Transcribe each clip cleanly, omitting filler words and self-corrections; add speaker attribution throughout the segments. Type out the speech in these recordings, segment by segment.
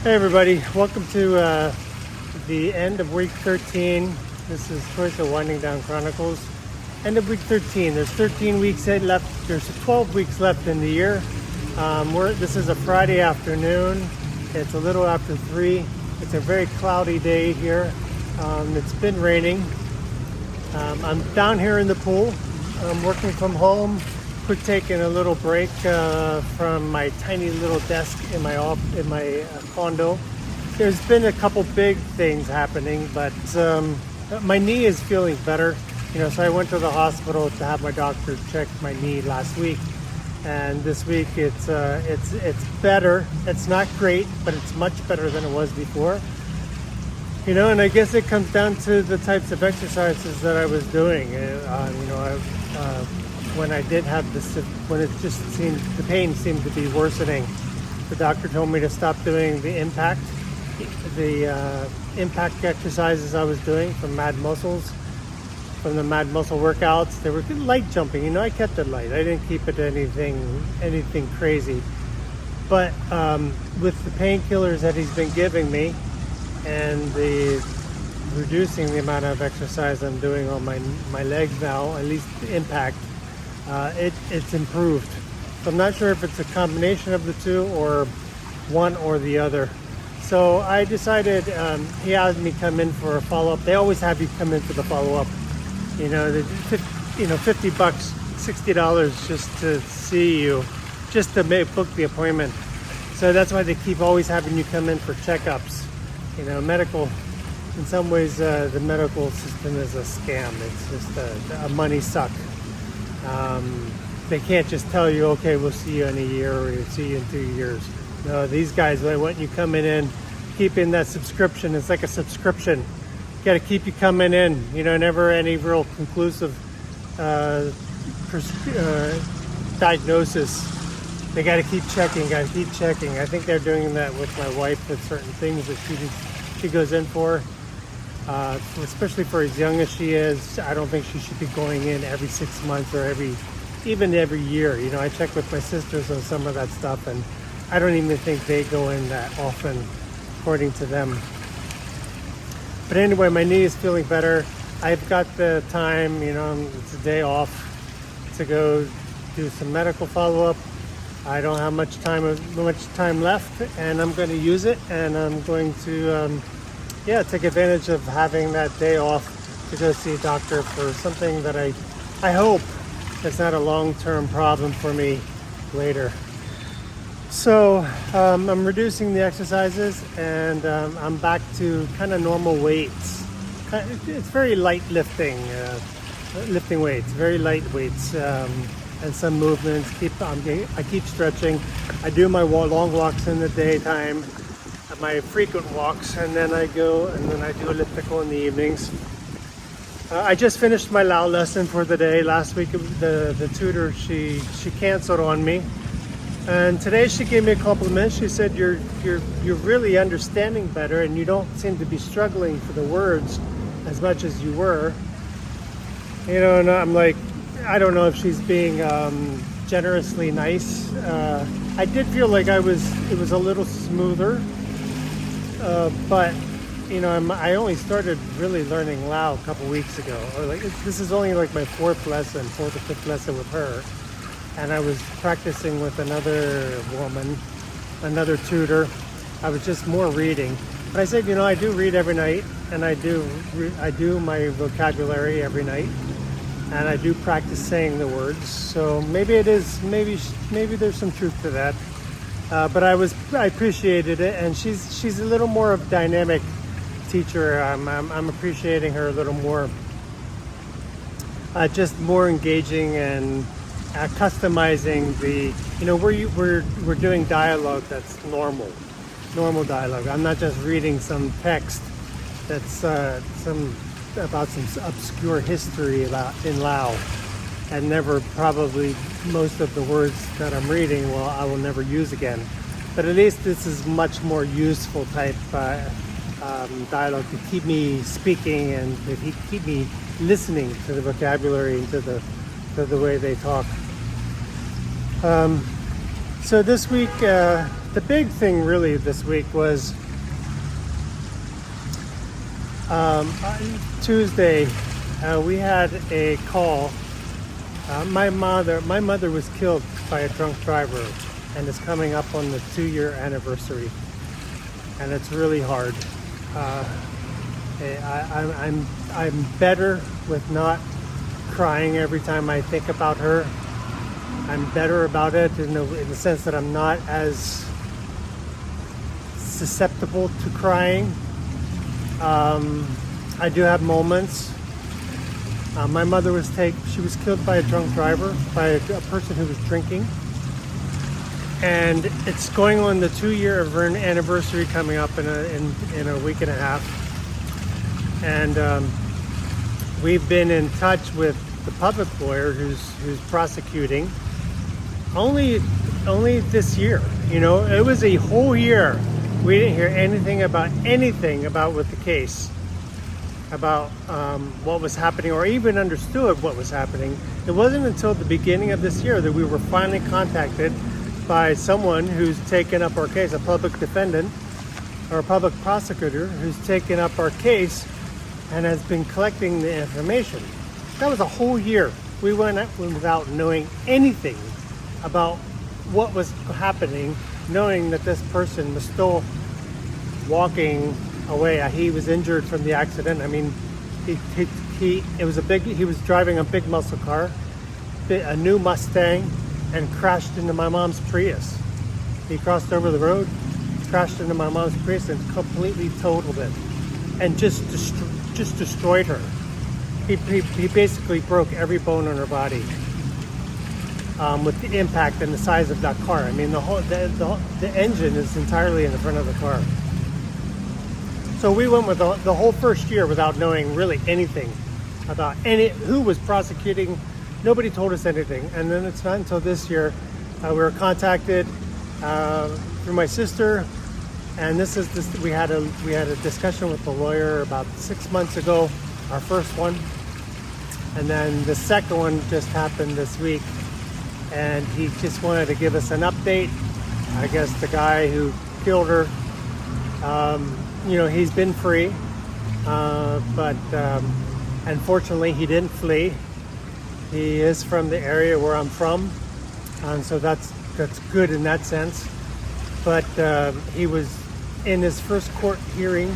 Speaker 1: Hey everybody, welcome to the end of week 13. This is Choice of Winding Down Chronicles. End of week 13. There's 13 weeks left. There's 12 weeks left in the year. This is a Friday afternoon. It's a little after 3. It's a very cloudy day here. It's been raining. I'm down here in the pool. I'm working from home. Quick taking a little break from my tiny little desk in my condo. There's been a couple big things happening, but my knee is feeling better. So I went to the hospital to have my doctor check my knee last week, and this week it's better. It's not great, but it's much better than it was before. And I guess it comes down to the types of exercises that I was doing. When I did have this, when it just seemed, the pain seemed to be worsening, the doctor told me to stop doing the impact exercises I was doing from the Mad Muscle workouts. They were good light jumping. I kept it light. I didn't keep it anything crazy. But with the painkillers that he's been giving me and reducing the amount of exercise I'm doing on my legs now, at least the impact, it's improved. So I'm not sure if it's a combination of the two or one or the other. So I decided, he had me come in for a follow-up. They always have you come in for the follow-up. $50, $60 just to see you, just to book the appointment. So that's why they keep always having you come in for checkups. Medical, in some ways, the medical system is a scam. It's just a money suck. They can't just tell you, okay, we'll see you in a year or we'll see you in 2 years. No, these guys, they want you coming in, keeping that subscription. It's like a subscription. Got to keep you coming in. Never any real conclusive diagnosis. They got to keep checking. I think they're doing that with my wife with certain things that she goes in for. Especially for as young as she is, I don't think she should be going in every 6 months or even every year. I check with my sisters on some of that stuff, and I don't even think they go in that often, according to them. But anyway, my knee is feeling better. I've got the time, it's a day off to go do some medical follow-up. I don't have much time left, and I'm going to use it, and I'm going to take advantage of having that day off to go see a doctor for something that I hope it's not a long-term problem for me later. So I'm reducing the exercises, and I'm back to kind of normal weights. It's very light lifting weights, very light weights, and some movements. I keep stretching. I do my long walks in the daytime, my frequent walks, and then I do elliptical in the evenings. I just finished my Lao lesson for the day. Last week the tutor, she canceled on me, and today she gave me a compliment. She said you're really understanding better, and you don't seem to be struggling for the words as much as you were. And I'm like, I don't know if she's being generously nice. I did feel like it was a little smoother. But I only started really learning Lao a couple weeks ago. This is only like my fourth or fifth lesson with her, and I was practicing with another woman, another tutor. I was just more reading. But I said, I do read every night, and I do my vocabulary every night, and I do practice saying the words. So maybe there's some truth to that. But I appreciated it, and she's a little more of a dynamic teacher. I'm appreciating her a little more, just more engaging and customizing we're doing dialogue that's normal dialogue. I'm not just reading some text that's about some obscure history in Lao. And never, probably most of the words that I'm reading, I will never use again. But at least this is much more useful type dialogue to keep me speaking and to keep me listening to the vocabulary and to the way they talk. So this week, the big thing really this week was Tuesday. We had a call. My mother was killed by a drunk driver, and it's coming up on the 2-year anniversary, and it's really hard. I'm better with not crying every time I think about her. I'm better about it in the sense that I'm not as susceptible to crying. I do have moments. My mother was killed by a drunk driver, by a person who was drinking. And it's going on the 2-year of her anniversary coming up in a week and a half. And we've been in touch with the public lawyer who's prosecuting. Only this year, it was a whole year. We didn't hear anything about with the case, about what was happening, or even understood what was happening. It wasn't until the beginning of this year that we were finally contacted by someone who's taken up our case, a public defendant or a public prosecutor who's taken up our case and has been collecting the information. That was a whole year. We went without knowing anything about what was happening, knowing that this person was still walking away. He was injured from the accident. I mean, he was driving a big muscle car, a new Mustang, and crashed into my mom's Prius. He crossed over the road, crashed into my mom's Prius, and completely totaled it, and just destroyed her. He basically broke every bone in her body with the impact and the size of that car. I mean, the engine is entirely in the front of the car. So we went with the whole first year without knowing really anything about who was prosecuting. Nobody told us anything. And then it's not until this year we were contacted through my sister, and we had a discussion with the lawyer about 6 months ago, our first one, and then the second one just happened this week, and he just wanted to give us an update. I guess the guy who killed her, he's been free, but unfortunately he didn't flee. He is from the area where I'm from, and so that's good in that sense. But he was in his first court hearing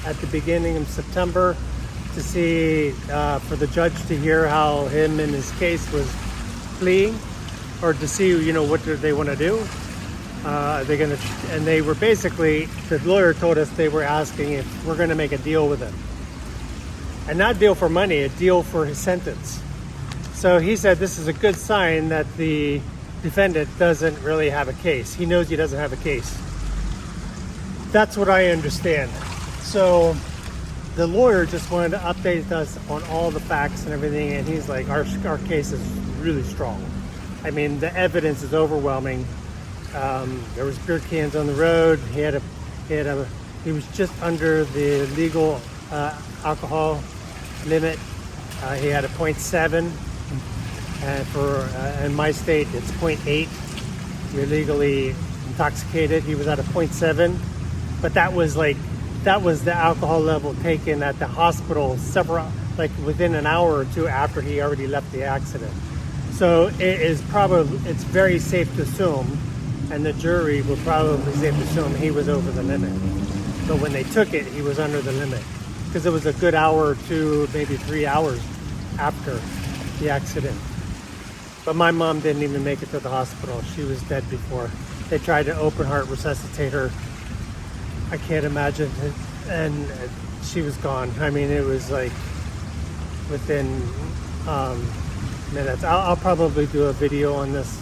Speaker 1: at the beginning of September to see, for the judge to hear how him and his case was fleeing, or to see, what do they want to do. And they were basically, the lawyer told us they were asking if we're going to make a deal with him. And not a deal for money, a deal for his sentence. So he said this is a good sign that the defendant doesn't really have a case. He knows he doesn't have a case. That's what I understand. So the lawyer just wanted to update us on all the facts and everything, and he's like, our case is really strong. I mean, the evidence is overwhelming. There was beer cans on the road. He was just under the legal alcohol limit. He had a 0.7, and in my state it's 0.8. You're legally intoxicated. He was at a 0.7, but that was the alcohol level taken at the hospital within an hour or two after he already left the accident. So it's very safe to assume, and the jury will probably safe to assume he was over the limit. But when they took it, he was under the limit, because it was a good hour or 2, maybe 3 hours after the accident. But my mom didn't even make it to the hospital. She was dead before. They tried to open heart resuscitate her. I can't imagine it. And she was gone. I mean, it was like within minutes. I'll probably do a video on this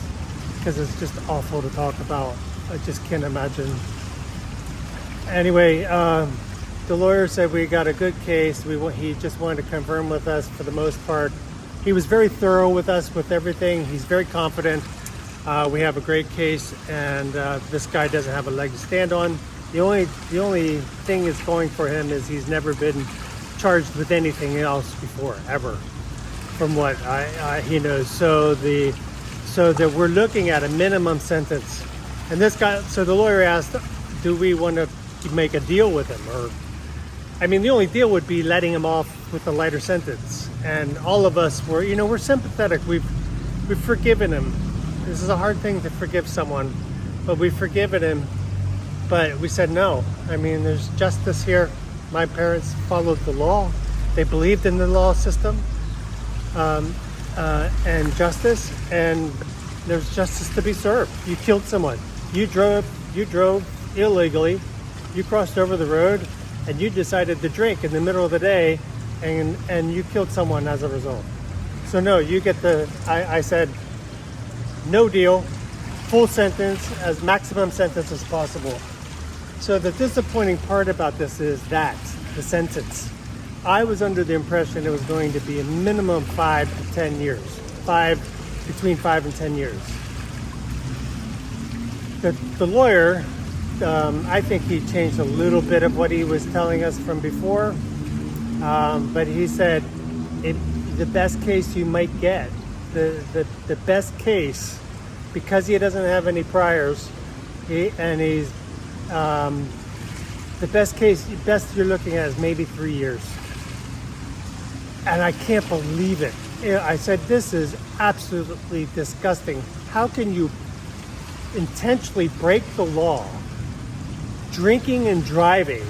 Speaker 1: because it's just awful to talk about. I just can't imagine. Anyway, the lawyer said we got a good case. He just wanted to confirm with us for the most part. He was very thorough with us with everything. He's very confident. We have a great case, and this guy doesn't have a leg to stand on. The only thing is going for him is he's never been charged with anything else before, ever, from what he knows. So that we're looking at a minimum sentence And this guy, so the lawyer asked, do we want to make a deal with him? Or, I mean, the only deal would be letting him off with a lighter sentence. And all of us were, we're sympathetic. We've forgiven him. This is a hard thing to forgive someone, but we've forgiven him. But we said no. I mean, there's justice here. My parents followed the law. They believed in the law system and justice, and there's justice to be served. You killed someone. You drove illegally. You crossed over the road, and you decided to drink in the middle of the day, and you killed someone as a result. So no, you get I said, no deal, full sentence, as maximum sentence as possible. So the disappointing part about this is the sentence. I was under the impression it was going to be a minimum 5 to 10 years. Between 5 and 10 years. The lawyer, I think he changed a little bit of what he was telling us from before. But he said, the best case you might get, the best case, because he doesn't have any priors, the best you're looking at is maybe 3 years. And I can't believe it. I said, this is absolutely disgusting. How can you intentionally break the law, drinking and driving?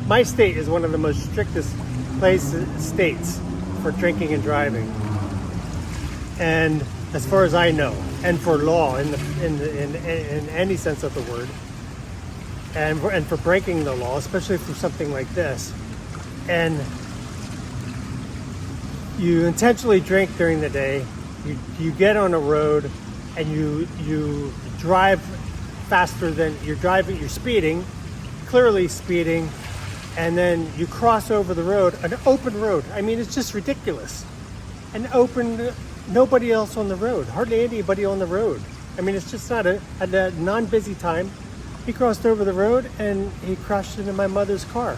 Speaker 1: My state is one of the most strictest states for drinking and driving, and as far as I know, and for law in any sense of the word, and for breaking the law, especially for something like this, and you intentionally drink during the day, you get on a road, and you drive faster than you're speeding, clearly speeding, and then you cross over the road, an open road. I mean, it's just ridiculous. An open, nobody else on the road, hardly anybody on the road. I mean, it's just not at a non-busy time. He crossed over the road and he crashed into my mother's car.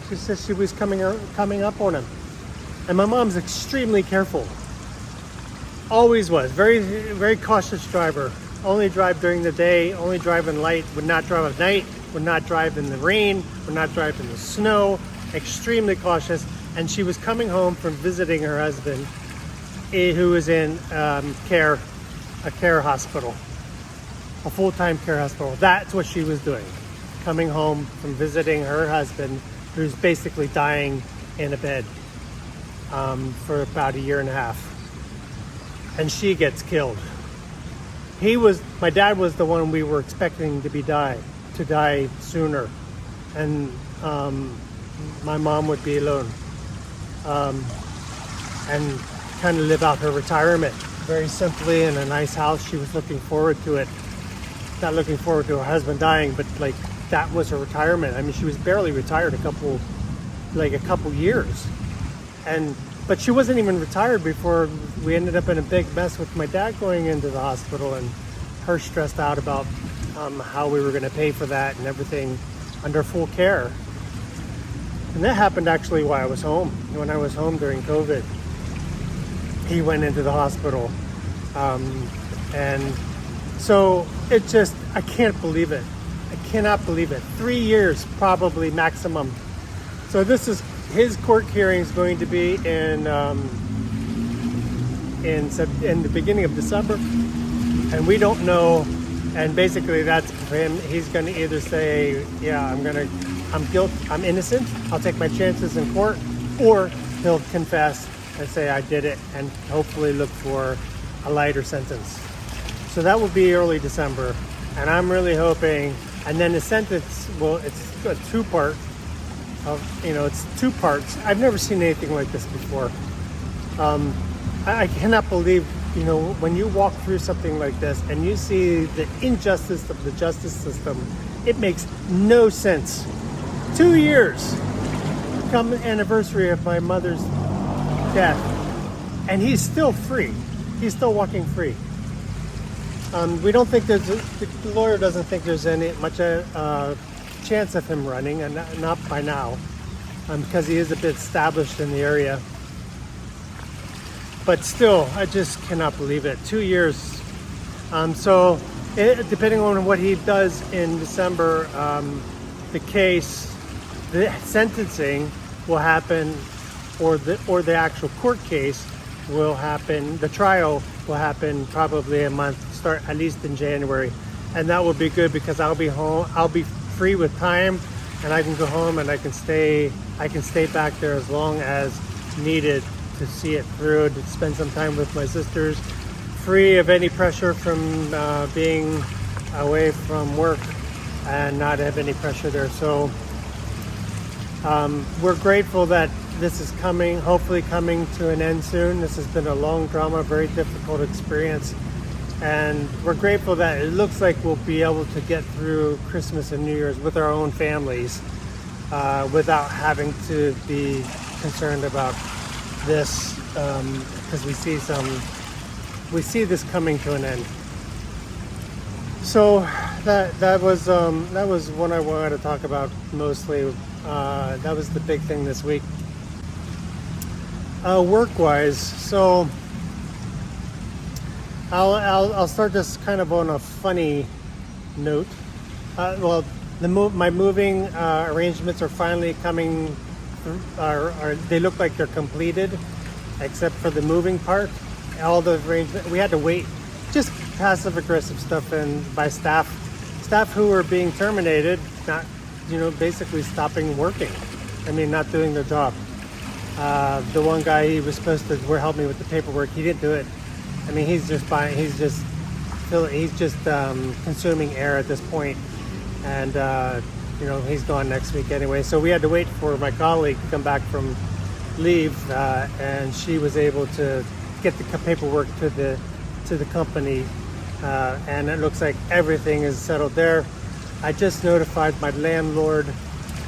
Speaker 1: She says she was coming up on him. And my mom's extremely careful. Always was. Very, very cautious driver. Only drive during the day, only drive in light, would not drive at night, would not drive in the rain, would not drive in the snow, extremely cautious. And she was coming home from visiting her husband, who was in a care hospital, a full-time care hospital. That's what she was doing, coming home from visiting her husband, who's basically dying in a bed for about 1.5 years. And she gets killed. My dad was the one we were expecting to die sooner, and my mom would be alone, and kind of live out her retirement very simply in a nice house. She was looking forward to it, not looking forward to her husband dying, but like that was her retirement. I mean, she was barely retired a couple years, but she wasn't even retired before we ended up in a big mess with my dad going into the hospital, and her stressed out about how we were going to pay for that and everything under full care. And that happened actually while I was home. When I was home during COVID, he went into the hospital. And so I can't believe it. I cannot believe it. 3 years probably maximum. So his court hearing is going to be in the beginning of December, and we don't know. And basically, that's for him. He's going to either say, "Yeah, I'm innocent. I'll take my chances in court," or he'll confess and say, "I did it," and hopefully look for a lighter sentence. So that will be early December, and I'm really hoping. And then the sentence, it's a two-part. It's 2 parts. I've never seen anything like this before. I cannot believe, when you walk through something like this and you see the injustice of the justice system, it makes no sense. 2 years, come anniversary of my mother's death, and he's still free. He's still walking free. We don't think the lawyer doesn't think there's much chance of him running, and not by now, because he is a bit established in the area. But still, I just cannot believe it. 2 years. So Depending on what he does in December, the sentencing will happen, or the actual court case will happen. The trial will happen probably a month, start at least in January, and that will be good because I'll be home. I'll be free with time, and I can go home and I can stay back there as long as needed to see it through, to spend some time with my sisters, free of any pressure from being away from work and not have any pressure there. So we're grateful that this is hopefully coming to an end soon. This has been a long drama, very difficult experience. And we're grateful that it looks like we'll be able to get through Christmas and New Year's with our own families without having to be concerned about this, because we see this coming to an end. So that was what I wanted to talk about mostly. That was the big thing this week. Work-wise, so I'll start this kind of on a funny note. My moving arrangements are finally coming. They look like they're completed, except for the moving part. All the arrangements, we had to wait, just passive aggressive stuff, and by staff who were being terminated, not, basically stopping working. I mean, not doing their job. The one guy, he was supposed to help me with the paperwork. He didn't do it. I mean, he's just consuming air at this point, and he's gone next week anyway. So we had to wait for my colleague to come back from leave, and she was able to get the paperwork to the company, and it looks like everything is settled there. I just notified my landlord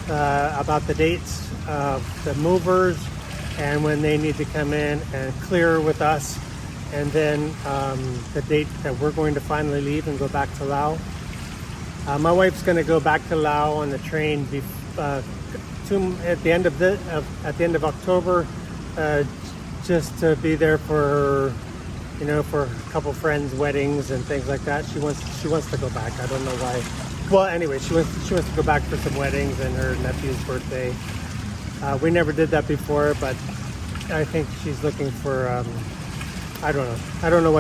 Speaker 1: about the dates of the movers and when they need to come in and clear with us, and then the date that we're going to finally leave and go back to Laos. My wife's going to go back to Laos on the train at the end of October, just to be there for for a couple friends' weddings and things like that. She wants to go back. I don't know why. Well, anyway, she wants to go back for some weddings and her nephew's birthday. We never did that before, but I think she's looking for. I don't know. I don't know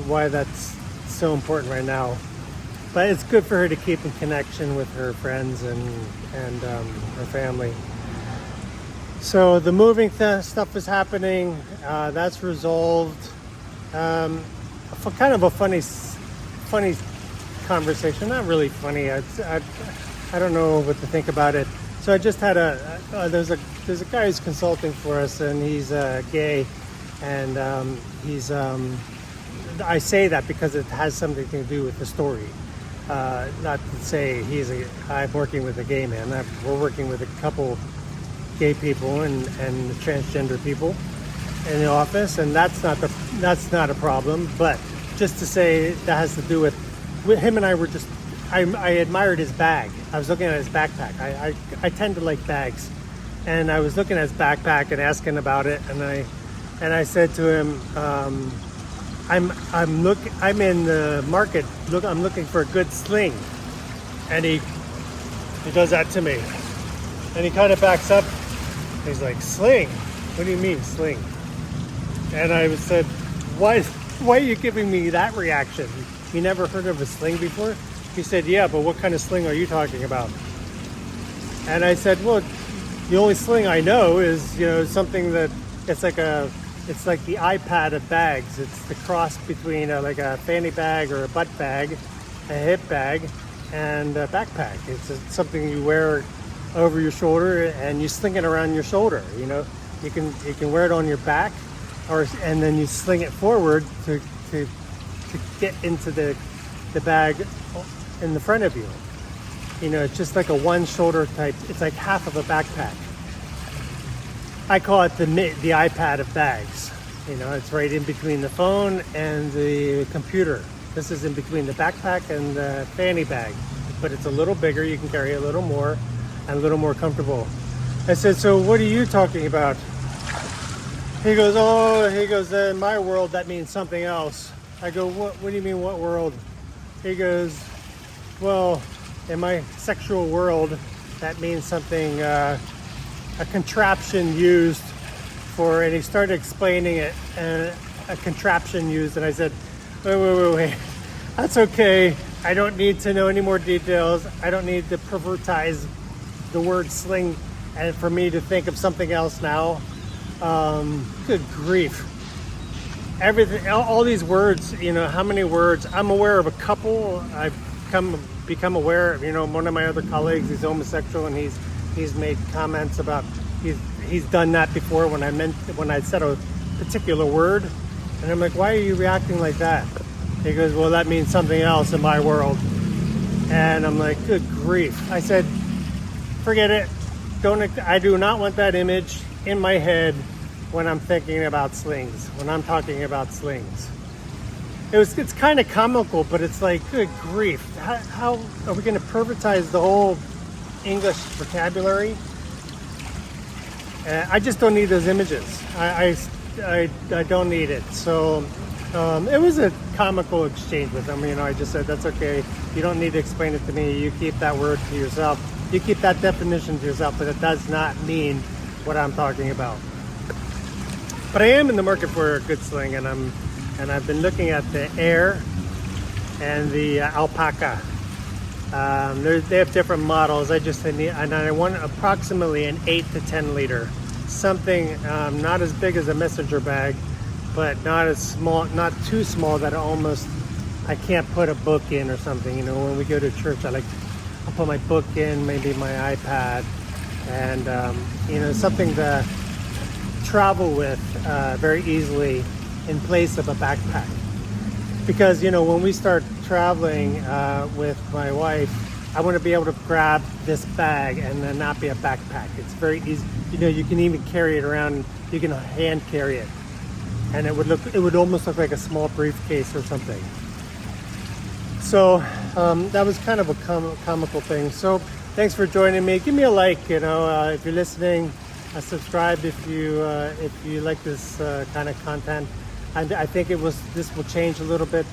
Speaker 1: why that's so important right now. But it's good for her to keep in connection with her friends and her family. So the moving stuff is happening. That's resolved. Kind of a funny conversation. Not really funny. I don't know what to think about it. So I just had there's a guy who's consulting for us, and he's gay, and I say that because it has something to do with the story. Not to say I'm working with a gay man. We're working with a couple gay people and transgender people in the office, and that's not a problem. But just to say that has to do with him and I were just. I admired his bag. I was looking at his backpack. I tend to like bags, and I was looking at his backpack and asking about it, and I said to him, I'm in the market. I'm looking for a good sling, and he does that to me, and he kind of backs up. He's like, sling? What do you mean sling? And I said, why are you giving me that reaction? You never heard of a sling before? He said, yeah, but what kind of sling are you talking about? And I said, well, the only sling I know is, something that it's like the iPad of bags. It's the cross between like a fanny bag or a butt bag, a hip bag, and a backpack. It's something you wear over your shoulder and you sling it around your shoulder. You can wear it on your back, and then you sling it forward to get into the bag in the front of you. It's just like a one shoulder type. It's like half of a backpack. I call it the iPad of bags. It's right in between the phone and the computer. This is in between the backpack and the fanny bag, but it's a little bigger. You can carry a little more and a little more comfortable. I said, so what are you talking about? He goes, in my world, that means something else. I go, what do you mean, what world? He goes, well, in my sexual world, that means something, a contraption used for, and he started explaining it, and a contraption used, and I said, wait, that's okay. I don't need to know any more details. I don't need to pervertize the word sling and for me to think of something else now. Good grief. Everything, all these words, you know, how many words? I'm aware of a couple. I've become aware of, you know, one of my other colleagues, he's homosexual, and he's made comments about, he's done that before when I said a particular word. And I'm like, why are you reacting like that? He goes, well, that means something else in my world. And I'm like, good grief. I said, forget it. I do not want that image in my head when I'm thinking about slings, when I'm talking about slings. It's kind of comical, but it's like, good grief. How are we going to pervertize the whole English vocabulary? I just don't need those images. I don't need it. So it was a comical exchange with him. You know, I just said, that's okay. You don't need to explain it to me. You keep that word to yourself. You keep that definition to yourself, but it does not mean what I'm talking about. But I am in the market for a good sling, and I've been looking at the air and the alpaca. They have different models. I want approximately an 8 to 10 liter, something not as big as a messenger bag, but not as small, not too small that I can't put a book in or something. You know, when we go to church, I'll put my book in, maybe my iPad, and you know, something to travel with very easily in place of a backpack. Because, you know, when we start traveling with my wife, I want to be able to grab this bag and then not be a backpack. It's very easy. You know, you can even carry it around. You can hand carry it, and it would almost look like a small briefcase or something. So that was kind of a comical thing. So thanks for joining me. Give me a like, you know, if you're listening. Subscribe if you like this kind of content. I think this will change a little bit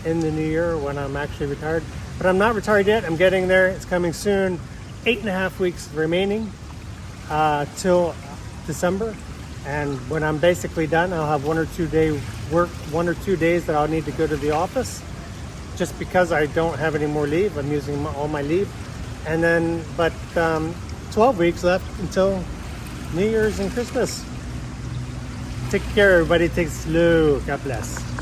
Speaker 1: in the new year when I'm actually retired. But I'm not retired yet. I'm getting there. It's coming soon. 8.5 weeks remaining till December. And when I'm basically done, I'll have 1 or 2 days that I'll need to go to the office, just because I don't have any more leave. I'm using all my leave. And then, but 12 weeks left until New Year's and Christmas. Take care, everybody. Take it slow. God bless.